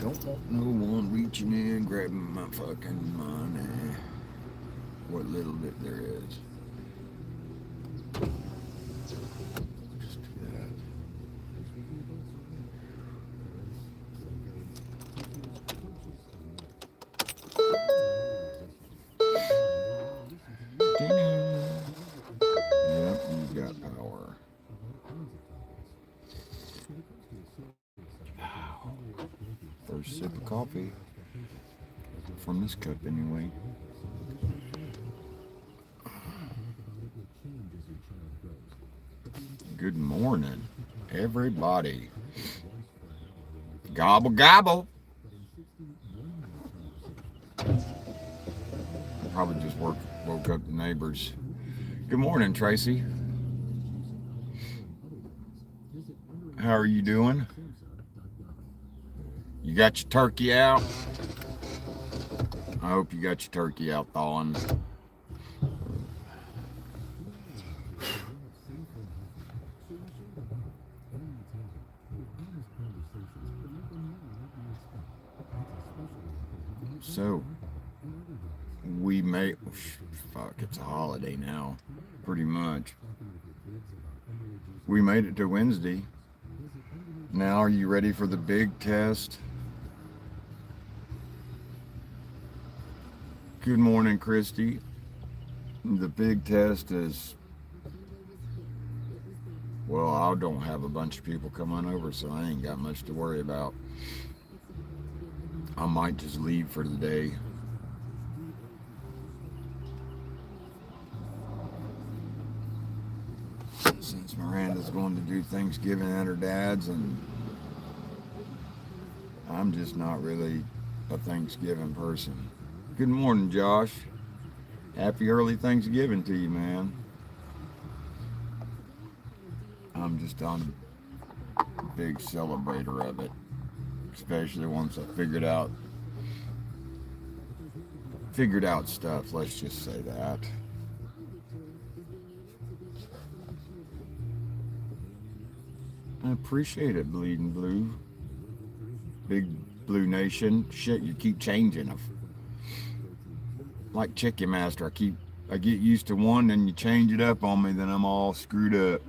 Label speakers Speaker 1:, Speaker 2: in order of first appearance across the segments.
Speaker 1: Don't want no one reaching in, grabbing my fucking money. What little bit there is. Just do that. Yep, you got power. First sip of coffee. From this cup, anyway. Good morning, everybody. Gobble, gobble. Probably just woke up the neighbors. Good morning, Tracy. How are you doing? You got your turkey out? I hope you got your turkey out thawing. So, we made, fuck, it's a holiday now, pretty much. We made it to Wednesday. Now, are you ready for the big test? Good morning, Christy. The big test is, well, I don't have a bunch of people coming over, so I ain't got much to worry about. I might just leave for the day. Since Miranda's going to do Thanksgiving at her dad's, and I'm just not really a Thanksgiving person. Good morning, Josh. Happy early Thanksgiving to you, man. I'm just on a big celebrator of it, especially once I figured out stuff. Let's just say that. I appreciate it, Bleeding Blue. Big Blue Nation. Shit, you keep changing them. Like Chicken Master, I get used to one, and you change it up on me, then I'm all screwed up.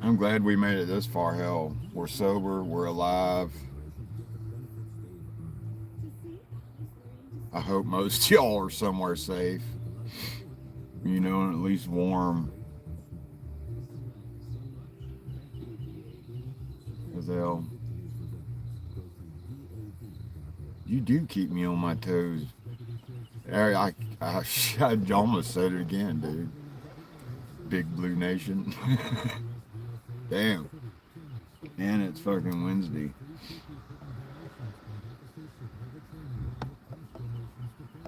Speaker 1: I'm glad we made it this far, hell. We're sober, we're alive. I hope most of y'all are somewhere safe. You know, and at least warm. As hell. You do keep me on my toes. I almost said it again, dude. Big Blue Nation. Damn. And it's fucking Wednesday.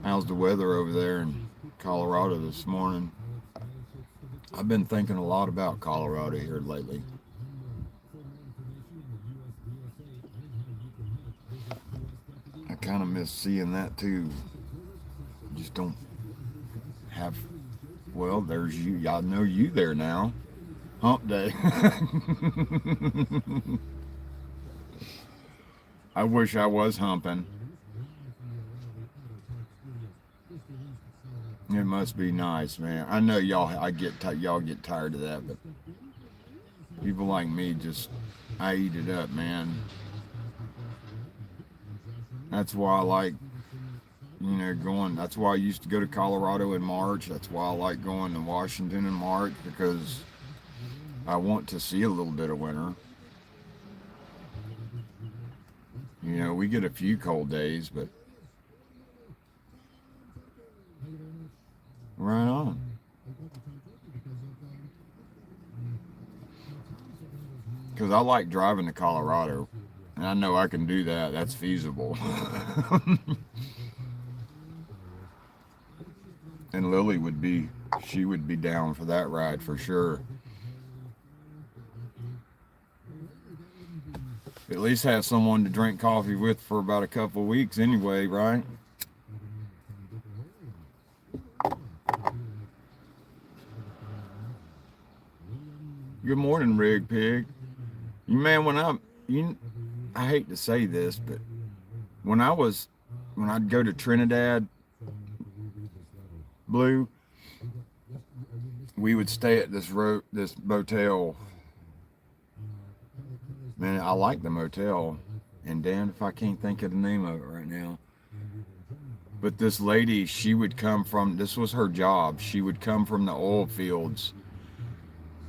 Speaker 1: How's the weather over there in Colorado this morning? I've been thinking a lot about Colorado here lately. I kind of miss seeing that too. Just don't have. Well, there's you. I know you there now. Hump day. I wish I was humping. It must be nice, man. I know y'all. Y'all get tired of that, but people like me just, I eat it up, man. That's why I like, going. That's why I used to go to Colorado in March. That's why I like going to Washington in March, because I want to see a little bit of winter. We get a few cold days, but right on. Because I like driving to Colorado, and I know I can do that. That's feasible. And Lily she would be down for that ride for sure. At least have someone to drink coffee with for about a couple of weeks anyway, right? Good morning, Rig Pig. You man, I hate to say this, but when I'd go to Trinidad, Blue, we would stay at this motel. Man, I like the motel, and damn if I can't think of the name of it right now. But this lady, this was her job. She would come from the oil fields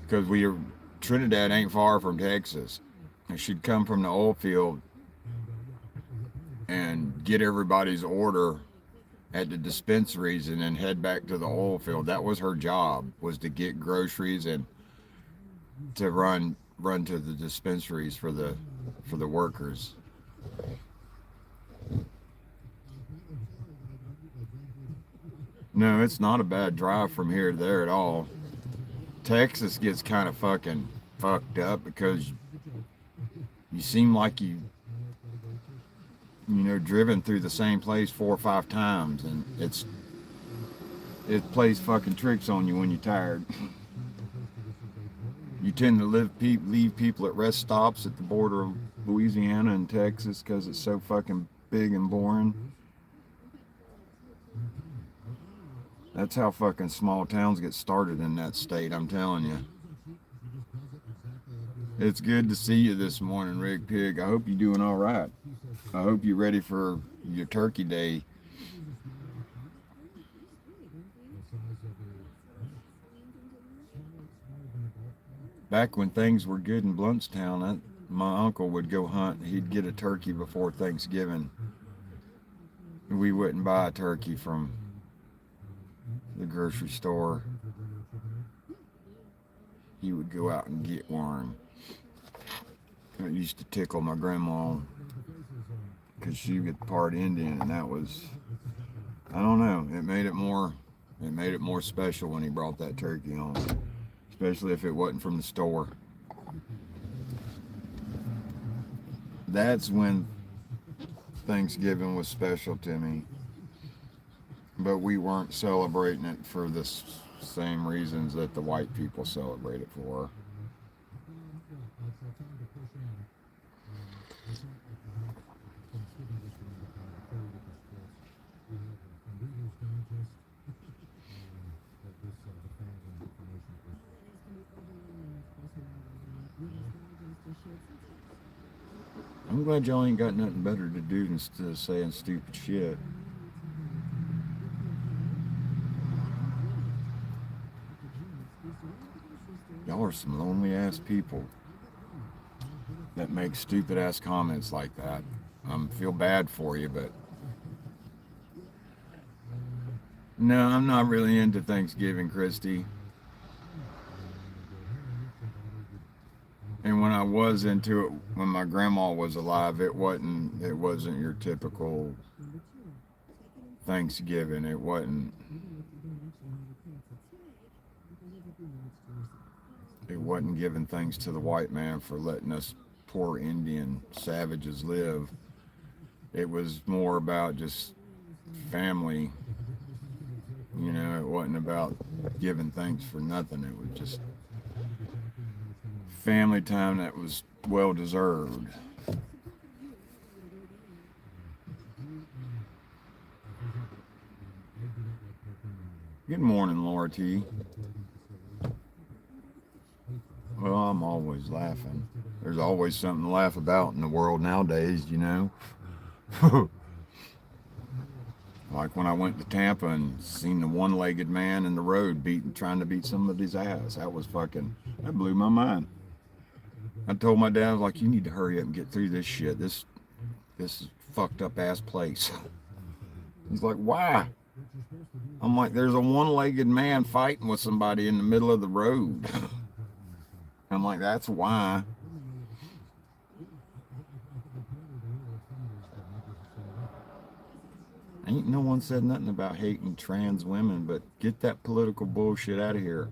Speaker 1: because Trinidad ain't far from Texas. And she'd come from the oil field and get everybody's order at the dispensaries and then head back to the oil field. That was her job, was to get groceries and to run to the dispensaries for the workers. No, it's not a bad drive from here to there at all. Texas gets kind of fucking fucked up because you seem like you driven through the same place 4 or 5 times, and it plays fucking tricks on you when you're tired. You tend to leave people at rest stops at the border of Louisiana and Texas because it's so fucking big and boring. That's how fucking small towns get started in that state, I'm telling you. It's good to see you this morning, Rig Pig. I hope you're doing all right. I hope you're ready for your turkey day. Back when things were good in Bluntstown, my uncle would go hunt. He'd get a turkey before Thanksgiving. We wouldn't buy a turkey from the grocery store. He would go out and get one. It used to tickle my grandma because she was part Indian, and that was, I don't know, it made it more special when he brought that turkey home, especially if it wasn't from the store. That's when Thanksgiving was special to me. But we weren't celebrating it for the same reasons that the white people celebrate it for. I'm glad y'all ain't got nothing better to do instead of saying stupid shit. Y'all are some lonely ass people that make stupid ass comments like that. I feel bad for you, but no, I'm not really into Thanksgiving, Christy. And when I was into it, when my grandma was alive, it wasn't your typical Thanksgiving. It wasn't giving thanks to the white man for letting us poor Indian savages live. It was more about just family. It wasn't about giving thanks for nothing. It was just family time that was well deserved. Good morning, Laura T. Well, I'm always laughing. There's always something to laugh about in the world nowadays, Like when I went to Tampa and seen the one-legged man in the road trying to beat somebody's ass. That blew my mind. I told my dad, I was like, you need to hurry up and get through this shit. This is a fucked up ass place. He's like, why? I'm like, there's a one-legged man fighting with somebody in the middle of the road. I'm like, that's why. Ain't no one said nothing about hating trans women, but get that political bullshit out of here.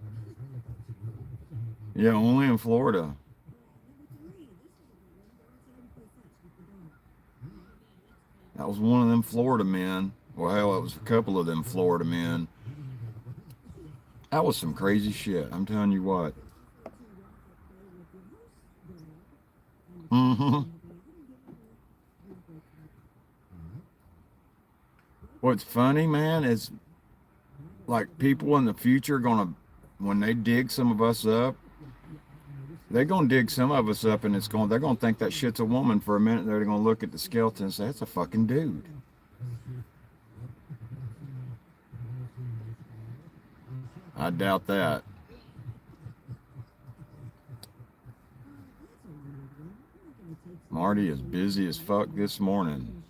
Speaker 1: Yeah, only in Florida. That was one of them Florida men. Well, hell, it was a couple of them Florida men. That was some crazy shit. I'm telling you what. What's funny, man, is like people in the future gonna, when they dig some of us up, they're gonna dig some of us up, and they're gonna think that shit's a woman for a minute. They're gonna look at the skeleton and say, "That's a fucking dude." I doubt that. Marty is busy as fuck this morning.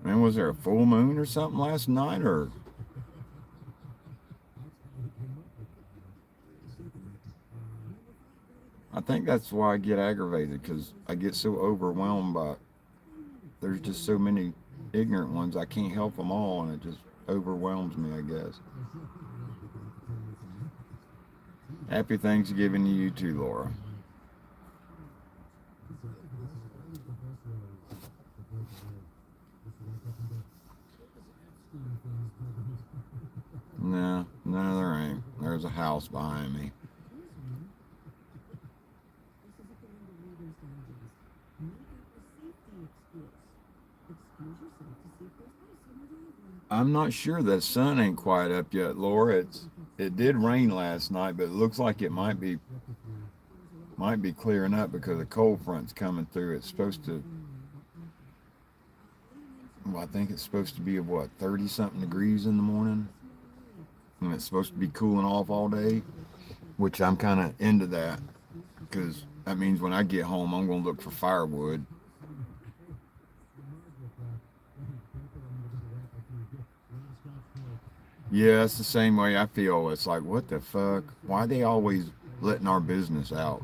Speaker 1: Man, was there a full moon or something last night, or? I think that's why I get aggravated, because I get so overwhelmed by, there's just so many ignorant ones. I can't help them all, and it just overwhelms me, I guess. Happy Thanksgiving to you too, Laura. No, there ain't. There's a house behind me. I'm not sure the sun ain't quite up yet, Laura. It did rain last night, but it looks like it might be clearing up because the cold front's coming through. It's supposed to, well, I think it's supposed to be of what, 30 something degrees in the morning, and it's supposed to be cooling off all day, which I'm kind of into that, because that means when I get home I'm going to look for firewood. Yeah, it's the same way I feel. It's like, what the fuck? Why are they always letting our business out?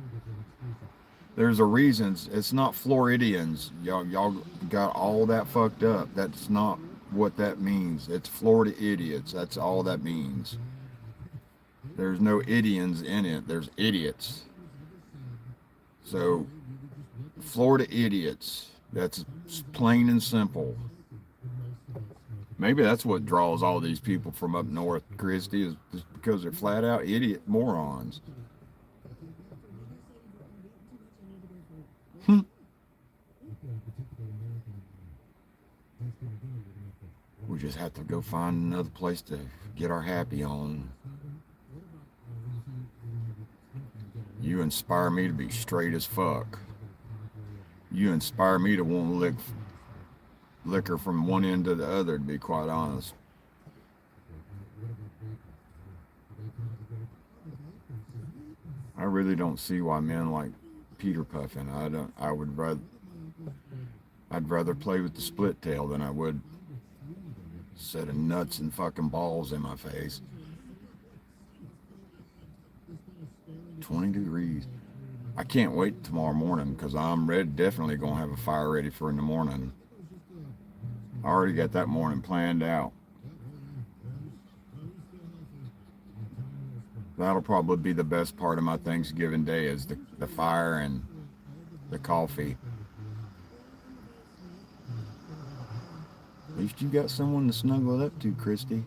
Speaker 1: There's a reason. It's not Floridians. Y'all got all that fucked up. That's not what that means. It's Florida idiots. That's all that means. There's no idians in it. There's idiots. So, Florida idiots. That's plain and simple. Maybe that's what draws all these people from up north, Christy, is just because they're flat out idiot morons. We just have to go find another place to get our happy on. You inspire me to be straight as fuck. You inspire me to want to lick liquor from one end to the other, to be quite honest. I really don't see why men like Peter Puffin. I'd rather play with the split tail than I would set of nuts and fucking balls in my face. 20 degrees. I can't wait tomorrow morning, because I'm definitely gonna have a fire ready for in the morning. I already got that morning planned out. That'll probably be the best part of my Thanksgiving day, is the fire and the coffee. At least you got someone to snuggle it up to, Christy.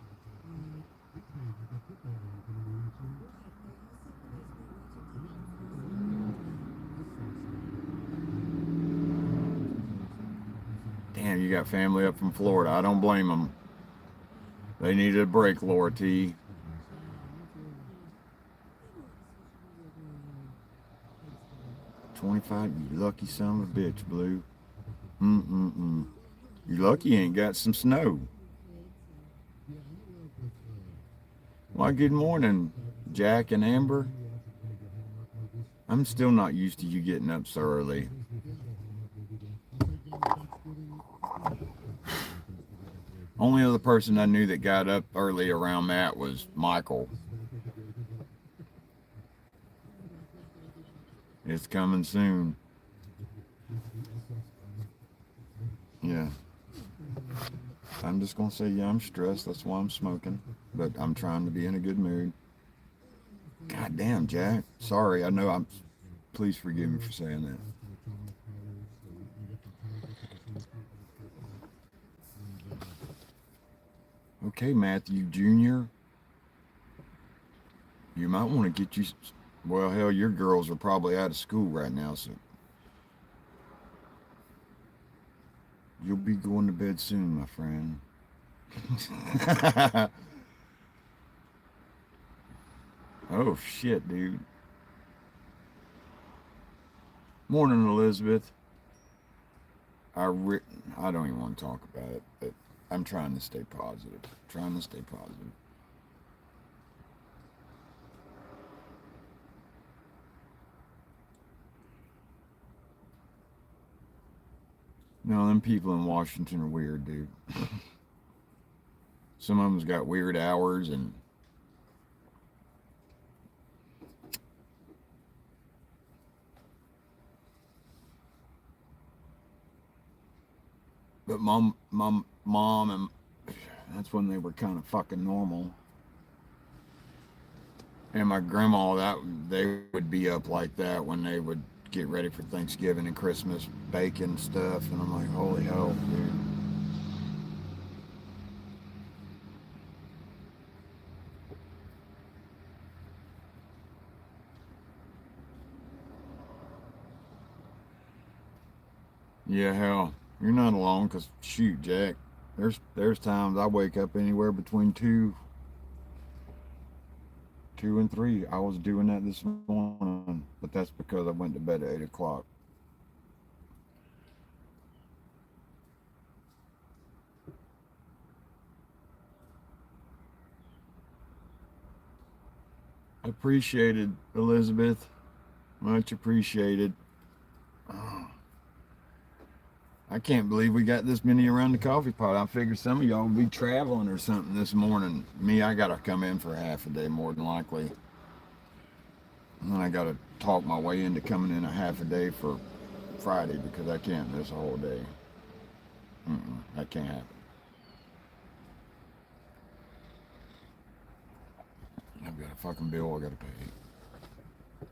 Speaker 1: Damn, you got family up from Florida. I don't blame them. They needed a break, Laura T. $25, you lucky son of a bitch, Blue. You lucky you ain't got some snow. Why, good morning, Jack and Amber. I'm still not used to you getting up so early. Only other person I knew that got up early around that was Michael. It's coming soon. Yeah. I'm just going to say, yeah, I'm stressed. That's why I'm smoking. But I'm trying to be in a good mood. God damn, Jack. Sorry. I know please forgive me for saying that. Okay, Matthew Jr. You might want to get you... Well, hell, your girls are probably out of school right now, so You'll be going to bed soon, my friend. Oh shit, dude. Morning, Elizabeth. I don't even want to talk about it, but I'm trying to stay positive. Trying to stay positive. No, them people in Washington are weird, dude. Some of them's got weird hours and but mom and that's when they were kind of fucking normal. And my grandma, that they would be up like that when they would get ready for Thanksgiving and Christmas, baking stuff, and I'm like, holy hell, dude. Yeah, hell, you're not alone. Cause shoot, Jack, there's times I wake up anywhere between two and three. I was doing that this morning, but that's because I went to bed at 8 o'clock. Appreciated, Elizabeth. Much appreciated. Oh, I can't believe we got this many around the coffee pot. I figured some of y'all would be traveling or something this morning. Me, I gotta come in for half a day more than likely. And then I gotta talk my way into coming in a half a day for Friday because I can't miss a whole day. That can't happen. I've got a fucking bill I gotta pay.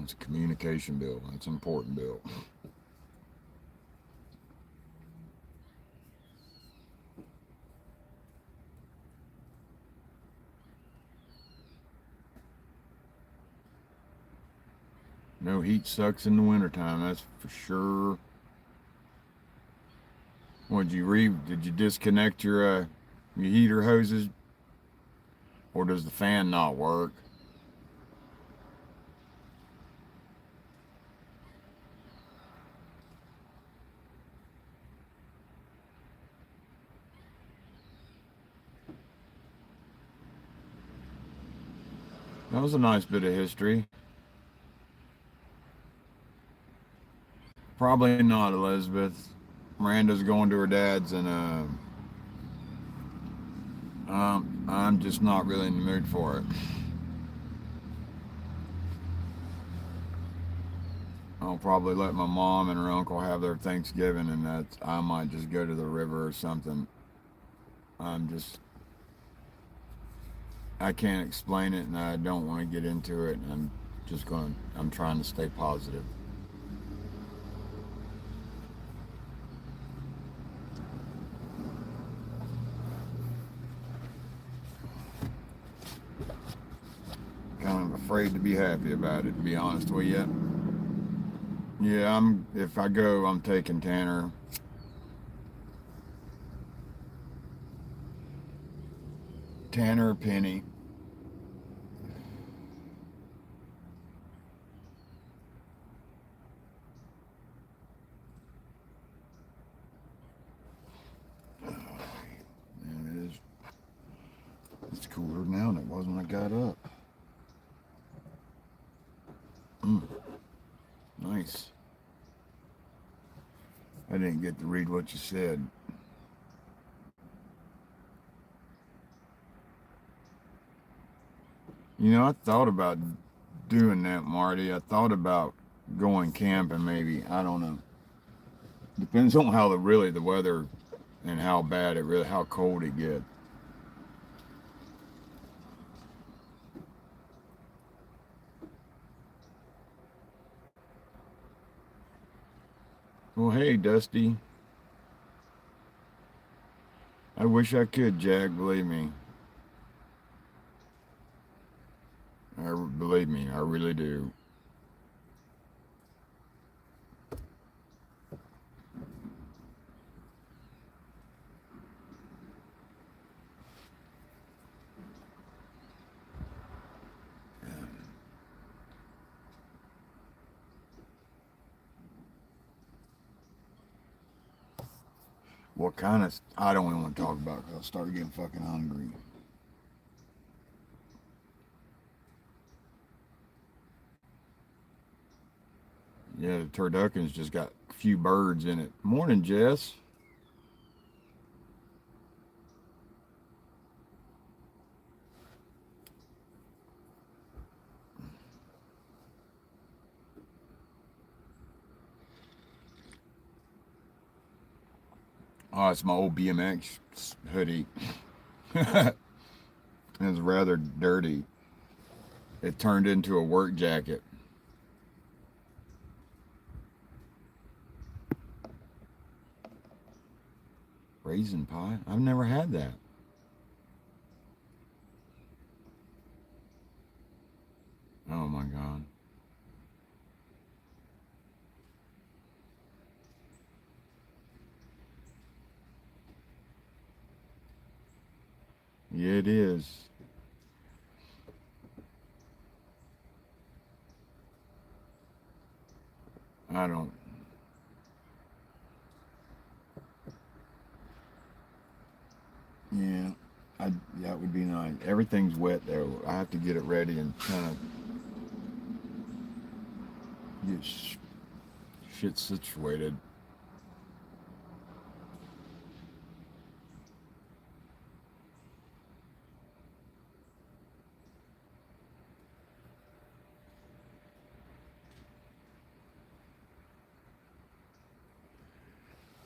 Speaker 1: It's a communication bill. It's an important bill. No, heat sucks in the wintertime, that's for sure. What did you read? Did you disconnect your heater hoses, or does the fan not work? That was a nice bit of history. Probably not, Elizabeth. Miranda's going to her dad's, and I'm just not really in the mood for it. I'll probably let my mom and her uncle have their Thanksgiving, and I might just go to the river or something. I'm just I can't explain it, and I don't want to get into it. And I'm trying to stay positive. Kind of afraid to be happy about it, to be honest with you. Yeah, if I go, I'm taking Tanner. Tanner or Penny. Man, it's cooler now than it was when I got up. Mm, nice. I didn't get to read what you said. I thought about doing that, Marty. I thought about going camping maybe. I don't know. Depends on how the weather and how bad how cold it gets. Well, hey, Dusty. I wish I could, Jack. Believe me. Believe me, I really do. What kind of? I don't even want to talk about it 'cause I'll start getting fucking hungry. Yeah, the turducken's just got a few birds in it. Morning, Jess. Oh, it's my old BMX hoodie. It's rather dirty. It turned into a work jacket. Raisin pie? I've never had that. Oh my god. Yeah, it is. I don't. Yeah, I. Yeah, it would be nice. Everything's wet there. I have to get it ready and kind of get shit situated.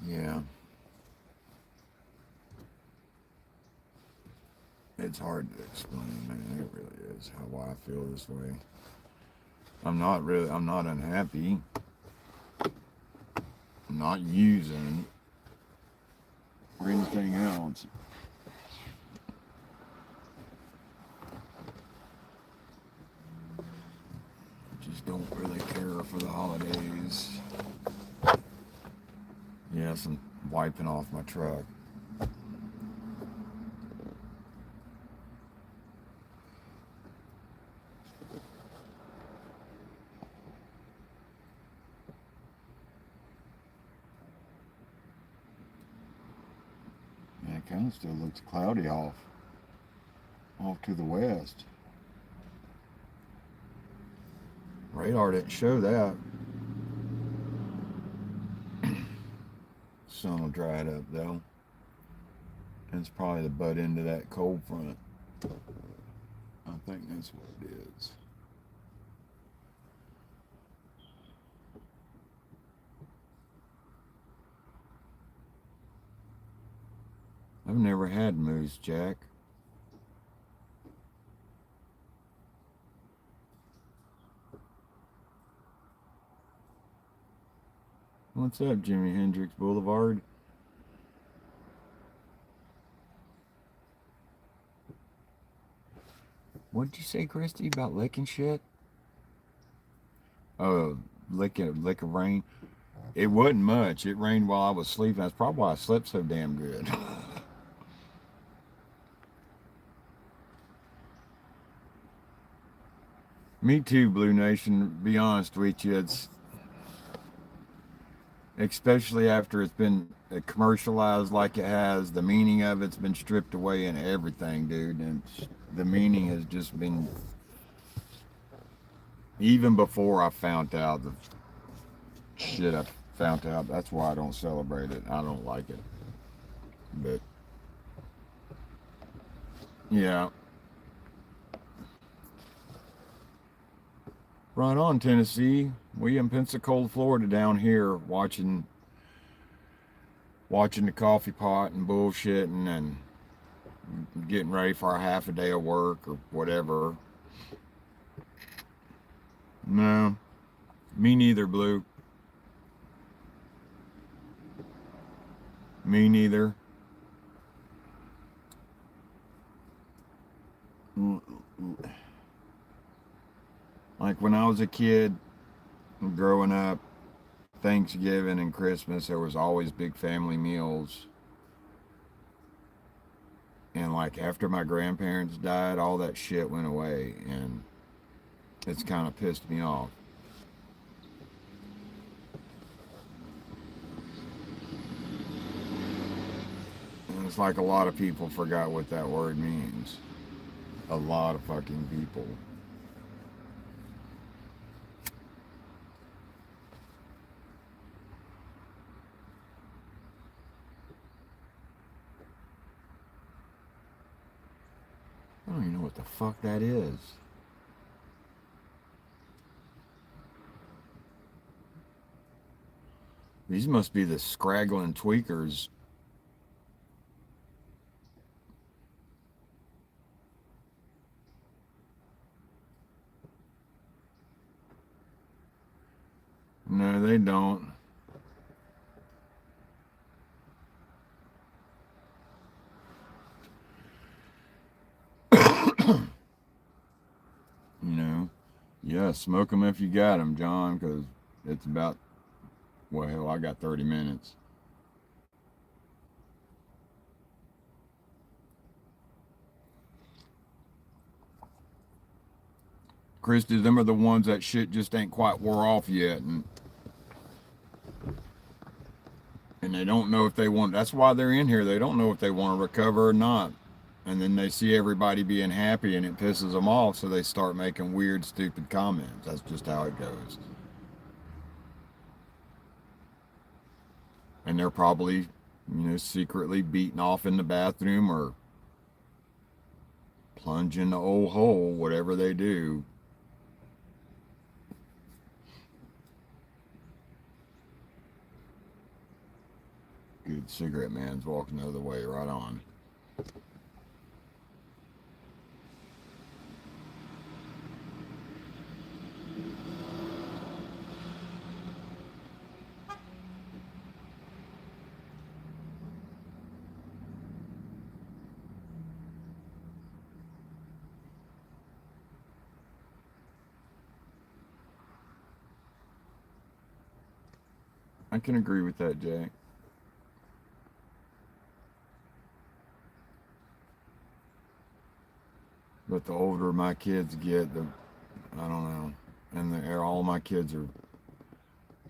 Speaker 1: Yeah, it's hard to explain, man. It really is how why I feel this way. I'm not really. I'm not unhappy. I'm not using or anything else. Just don't really care for the holidays. Yes, I'm wiping off my truck. Yeah, it kind of still looks cloudy off to the west. Radar didn't show that. Sun will dry it up though. And it's probably the butt end of that cold front. I think that's what it is. I've never had moose, Jack. What's up, Jimi Hendrix Boulevard? What'd you say, Christy, about licking shit? Oh, lick of rain. It wasn't much. It rained while I was sleeping. That's probably why I slept so damn good. Me too, Blue Nation. To be honest with you, it's especially after it's been commercialized like it has. The meaning of it's been stripped away and everything, dude. And the meaning has just been even before I found out the shit I found out. That's why I don't celebrate it. I don't like it. But yeah, right on, Tennessee. We in Pensacola, Florida, down here watching the coffee pot and bullshitting and getting ready for a half a day of work or whatever. No, me neither, Blue. Me neither. Like when I was a kid growing up, Thanksgiving and Christmas, there was always big family meals. And like after my grandparents died, all that shit went away, and it's kind of pissed me off. It's like a lot of people forgot what that word means. A lot of fucking people. I don't even know what the fuck that is. These must be the scraggling tweakers. No, they don't. You know, yeah, smoke them if you got them, John, because it's about, well, hell, I got 30 minutes. Christy, them are the ones that shit just ain't quite wore off yet, and they don't know if they want. That's why they're in here. They don't know if they want to recover or not. And then they see everybody being happy, and it pisses them off, so they start making weird, stupid comments. That's just how it goes. And they're probably, secretly beating off in the bathroom or plunge in the old hole, whatever they do. Good cigarette man's walking the other way, right on. I can agree with that, Jack. But the older my kids get, I don't know, and all my kids are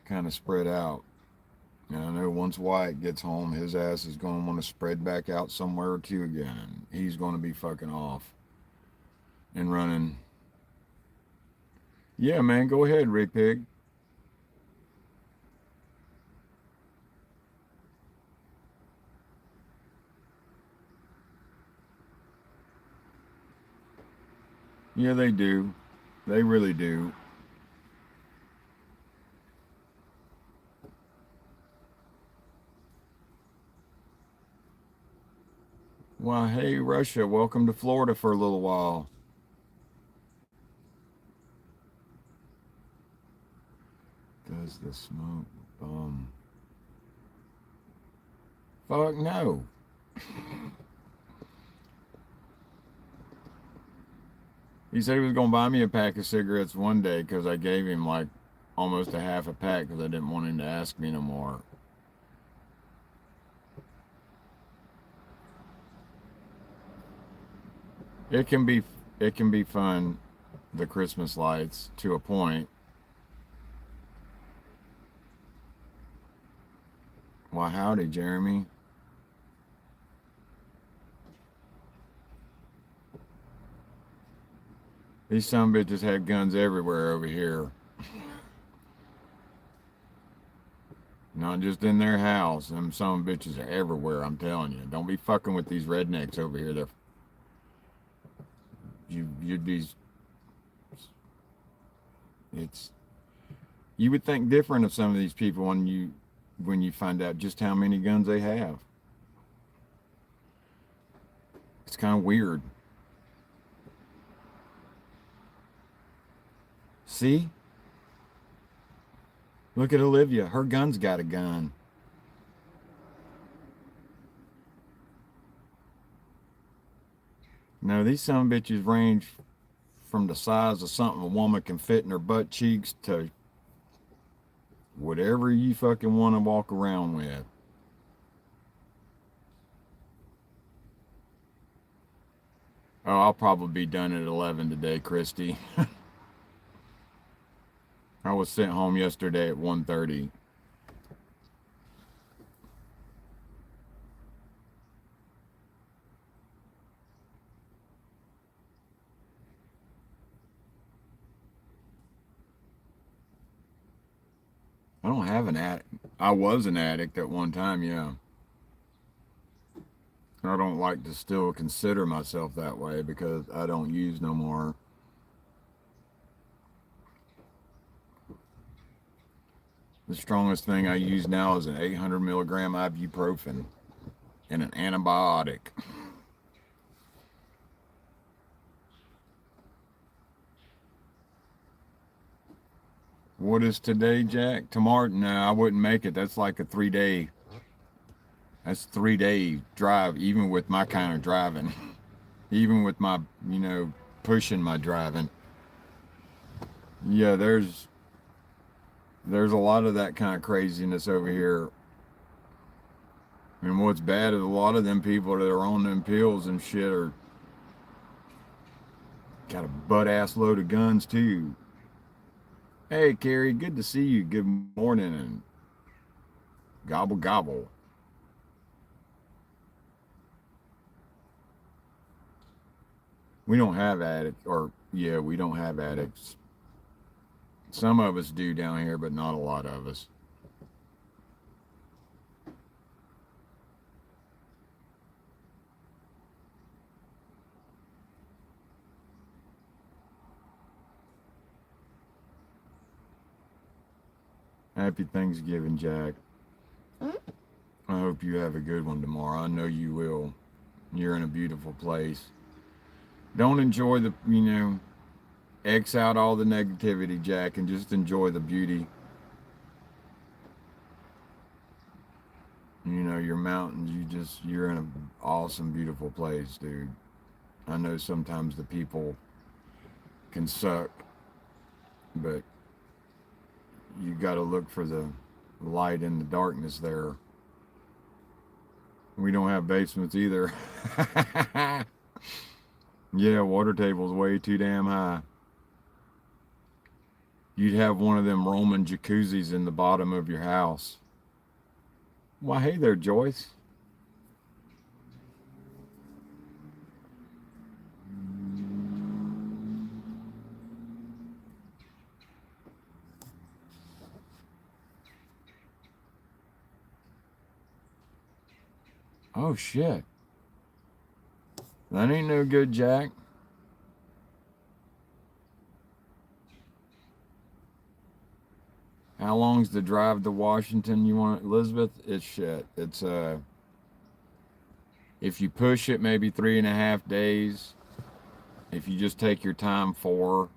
Speaker 1: kind of spread out. And I know once Wyatt gets home, his ass is going to want to spread back out somewhere or two again. He's going to be fucking off and running. Yeah, man, go ahead, Ray Pig. Yeah, they do. They really do. Well, hey, Russia, welcome to Florida for a little while. Does the smoke bum? Fuck no. He said he was going to buy me a pack of cigarettes one day because I gave him like almost a half a pack because I didn't want him to ask me no more. It can be it can be fun, the Christmas lights to a point. Why howdy, Jeremy. These some bitches have guns everywhere over here. Not just in their house. Them some bitches are everywhere, I'm telling you. Don't be fucking with these rednecks over here. You'd be it's you would think different of some of these people when you find out just how many guns they have. It's kind of weird. See? Look at Olivia. Her gun's got a gun. No, these some bitches range from the size of something a woman can fit in her butt cheeks to whatever you fucking want to walk around with. Oh, I'll probably be done at 11 today, Christy. I was sent home yesterday at 1:30. I don't have an addict. I was an addict at one time, yeah. I don't like to still consider myself that way because I don't use no more. The strongest thing I use now is an 800 milligram ibuprofen and an antibiotic. What is today, Jack? Tomorrow? No, I wouldn't make it. That's like a 3 day. That's 3 day drive, even with my kind of driving, even with my, pushing my driving. Yeah, there's a lot of that kind of craziness over here. And what's bad is a lot of them people that are on them pills and shit are got a butt ass load of guns too. Hey, Carrie, good to see you. Good morning and gobble gobble. We don't have addicts, or yeah, we don't have addicts. Some of us do down here, but not a lot of us. Happy Thanksgiving, Jack. I hope you have a good one tomorrow. I know you will. You're in a beautiful place. Don't enjoy the, X out all the negativity, Jack, and just enjoy the beauty. Your mountains, you're in an awesome, beautiful place, dude. I know sometimes the people can suck, but you got to look for the light in the darkness there. We don't have basements either. Yeah, water table's way too damn high. You'd have one of them Roman jacuzzis in the bottom of your house. Why, hey there, Joyce. Oh, shit. That ain't no good, Jack. How long's the drive to Washington you want, Elizabeth? It's shit. It's, if you push it, maybe 3.5 days. If you just take your time, 4.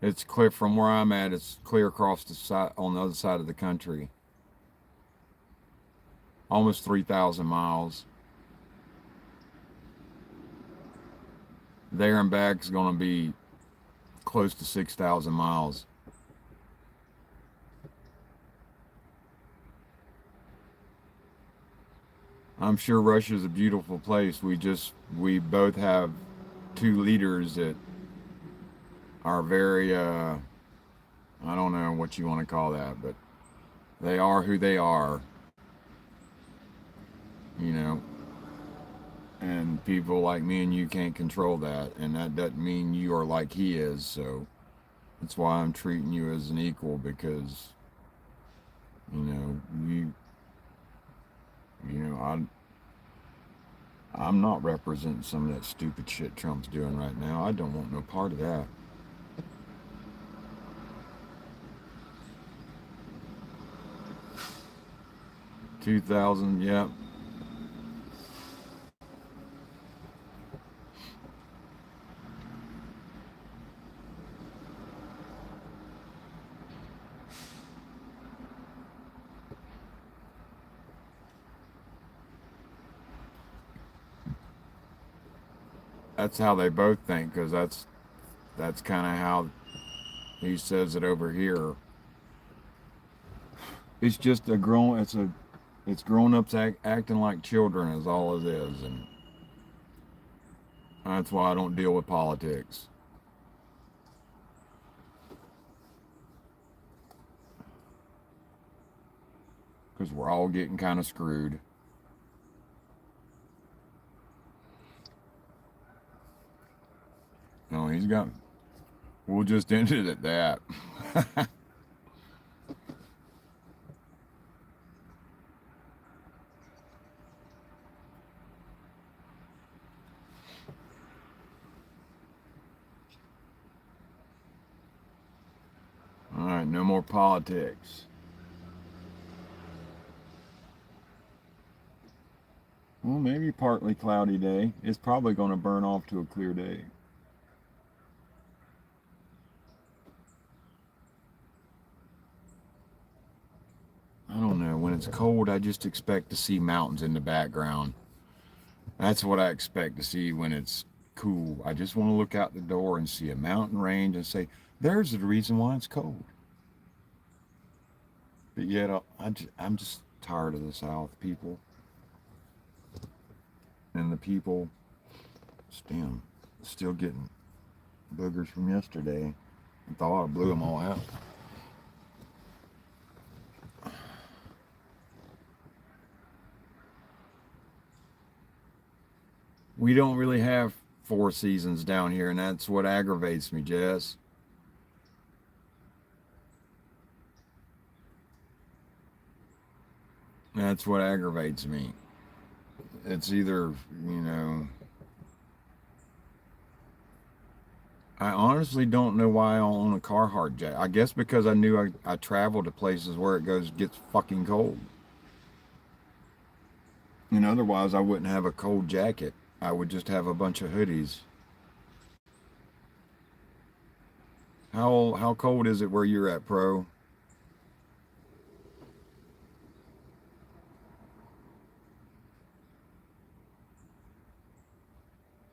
Speaker 1: It's clear from where I'm at. It's clear across the side on the other side of the country. Almost 3,000 miles. There and back is going to be close to 6,000 miles. I'm sure Russia's a beautiful place. We both have 2 leaders that are very, I don't know what you want to call that, but they are who they are, you know. And people like me and you can't control that, and that doesn't mean you are like he is. So that's why I'm treating you as an equal, because I'm not representing some of that stupid shit Trump's doing right now. I don't want no part of that. 2000, yep. That's how they both think, because that's kind of how he says it over here. It's just it's grown ups acting like children is all it is, and that's why I don't deal with politics. Because we're all getting kind of screwed. No, he's got. We'll just end it at that. no more politics. Well, maybe partly cloudy day. It's probably going to burn off to a clear day. I don't know. When it's cold, I just expect to see mountains in the background. That's what I expect to see when it's cool. I just want to look out the door and see a mountain range and say, there's the reason why it's cold. But yet, I'm just tired of the South people. And the people, still getting boogers from yesterday. I thought I blew them all out. We don't really have 4 seasons down here, and that's what aggravates me, Jess. That's what aggravates me. It's either, I honestly don't know why I own a Carhartt jacket. I guess because I knew I traveled to places where it gets fucking cold. And otherwise I wouldn't have a cold jacket. I would just have a bunch of hoodies. How cold is it where you're at, Pro?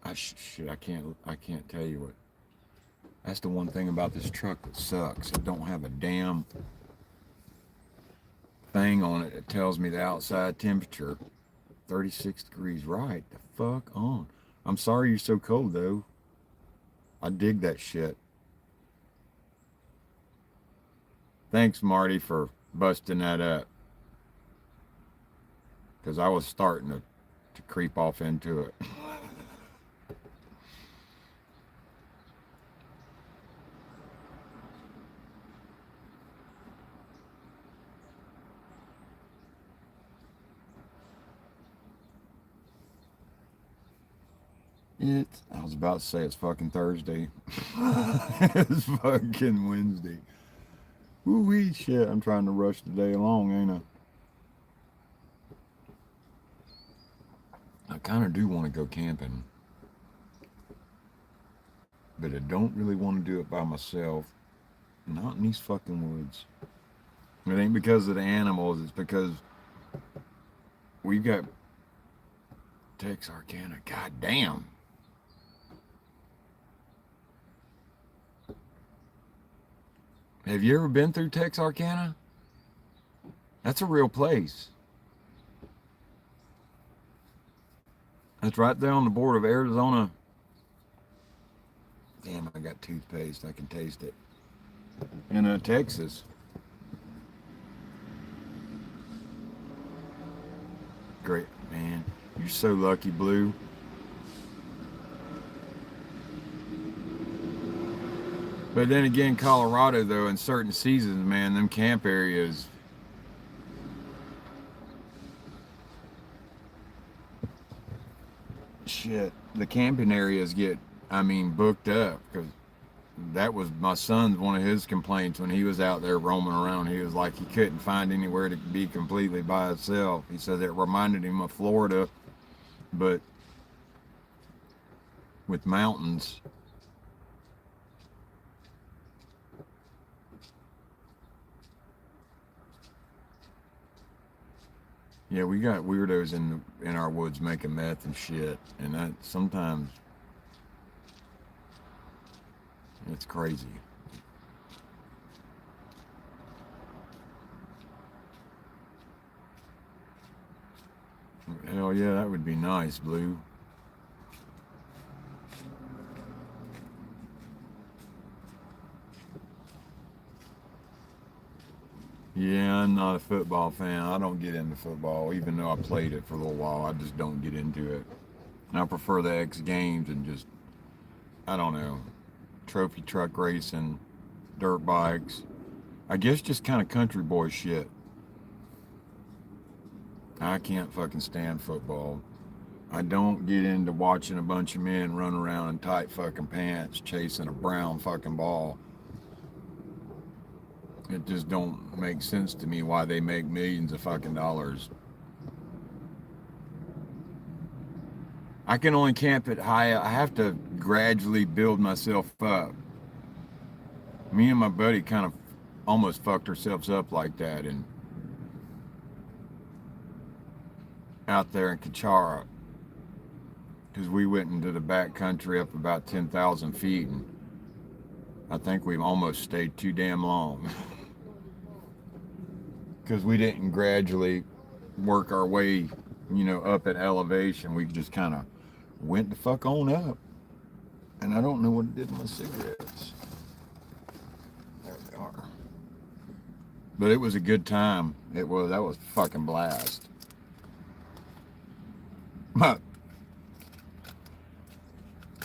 Speaker 1: I can't tell you what. That's the one thing about this truck that sucks. It don't have a damn thing on it that tells me the outside temperature. 36 degrees, right? The fuck on. I'm sorry you're so cold though. I dig that shit. Thanks, Marty, for busting that up. Because I was starting to creep off into it. I was about to say it's fucking Thursday. It's fucking Wednesday. Woo-wee shit. I'm trying to rush the day along, ain't I? I kind of do want to go camping. But I don't really want to do it by myself. Not in these fucking woods. It ain't because of the animals. It's because we've got Texarkana. God damn. Have you ever been through Texarkana? That's a real place. That's right there on the border of Arizona. Damn, I got toothpaste. I can taste it. And Texas. Great, man. You're so lucky, Blue. But then again, Colorado, though, in certain seasons, man, them camp areas. Shit, the camping areas get, booked up. Because that was my son's one of his complaints when he was out there roaming around. He was like, he couldn't find anywhere to be completely by himself. He said it reminded him of Florida, but with mountains. Yeah, we got weirdos in our woods making meth and shit, and that sometimes it's crazy. Hell yeah, that would be nice, Blue. Yeah, I'm not a football fan. I don't get into football, even though I played it for a little while. I just don't get into it. I prefer the X Games and just, I don't know, trophy truck racing, dirt bikes. I guess just kind of country boy shit. I can't fucking stand football. I don't get into watching a bunch of men run around in tight fucking pants chasing a brown fucking ball. It just don't make sense to me why they make millions of fucking dollars. I can only camp at high. I have to gradually build myself up. Me and my buddy kind of almost fucked ourselves up like that, and out there in Kachara, because we went into the back country up about 10,000 feet, and I think we almost stayed too damn long because we didn't gradually work our way, up at elevation. We just kind of went the fuck on up, and I don't know what it did to my cigarettes. There they are. But it was a good time. That was a fucking blast. But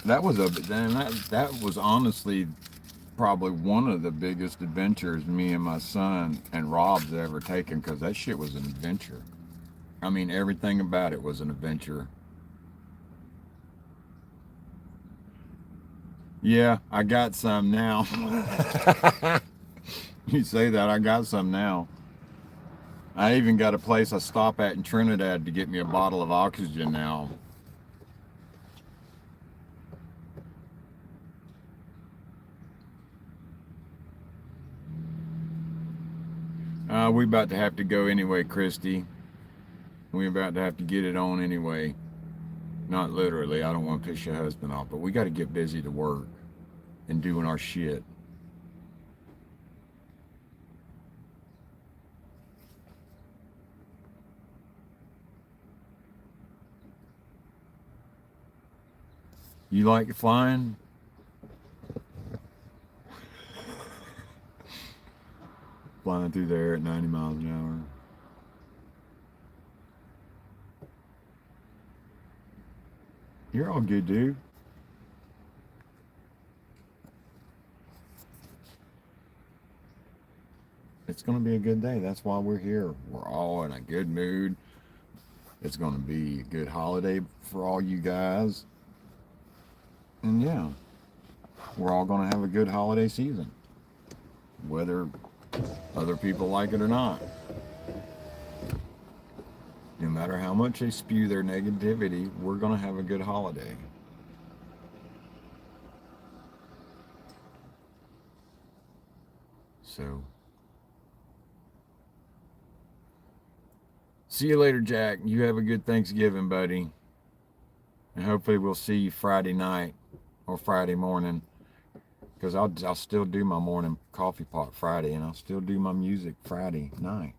Speaker 1: that was honestly probably one of the biggest adventures me and my son and Rob's ever taken, because that shit was an adventure. I mean, everything about it was an adventure. Yeah, I got some now. You say that, I got some now. I even got a place I stop at in Trinidad to get me a bottle of oxygen now. We about to have to go anyway, Christy. We about to have to get it on anyway. Not literally, I don't want to piss your husband off, but we got to get busy to work and doing our shit. You like flying? Flying through the air at 90 miles an hour. You're all good, dude. It's going to be a good day. That's why we're here. We're all in a good mood. It's going to be a good holiday for all you guys. And yeah, we're all going to have a good holiday season, whether other people like it or not. No matter how much they spew their negativity, we're going to have a good holiday. So, see you later, Jack. You have a good Thanksgiving, buddy. And hopefully we'll see you Friday night or Friday morning, because I'll still do my morning coffee pot Friday, and I'll still do my music Friday night.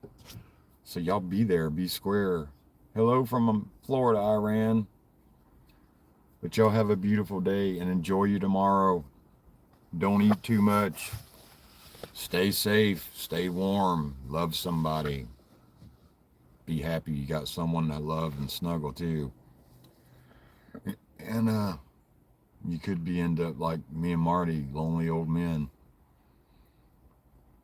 Speaker 1: So y'all be there, be square. Hello from Florida, Iran. But y'all have a beautiful day and enjoy you tomorrow. Don't eat too much. Stay safe, stay warm, love somebody. Be happy you got someone to love and snuggle too. And you could end up like me and Marty, lonely old men.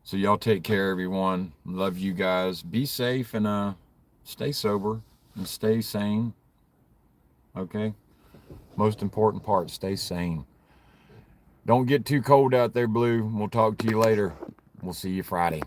Speaker 1: So y'all take care, everyone. Love you guys. Be safe and stay sober and stay sane. Okay? Most important part, stay sane. Don't get too cold out there, Blue. We'll talk to you later. We'll see you Friday.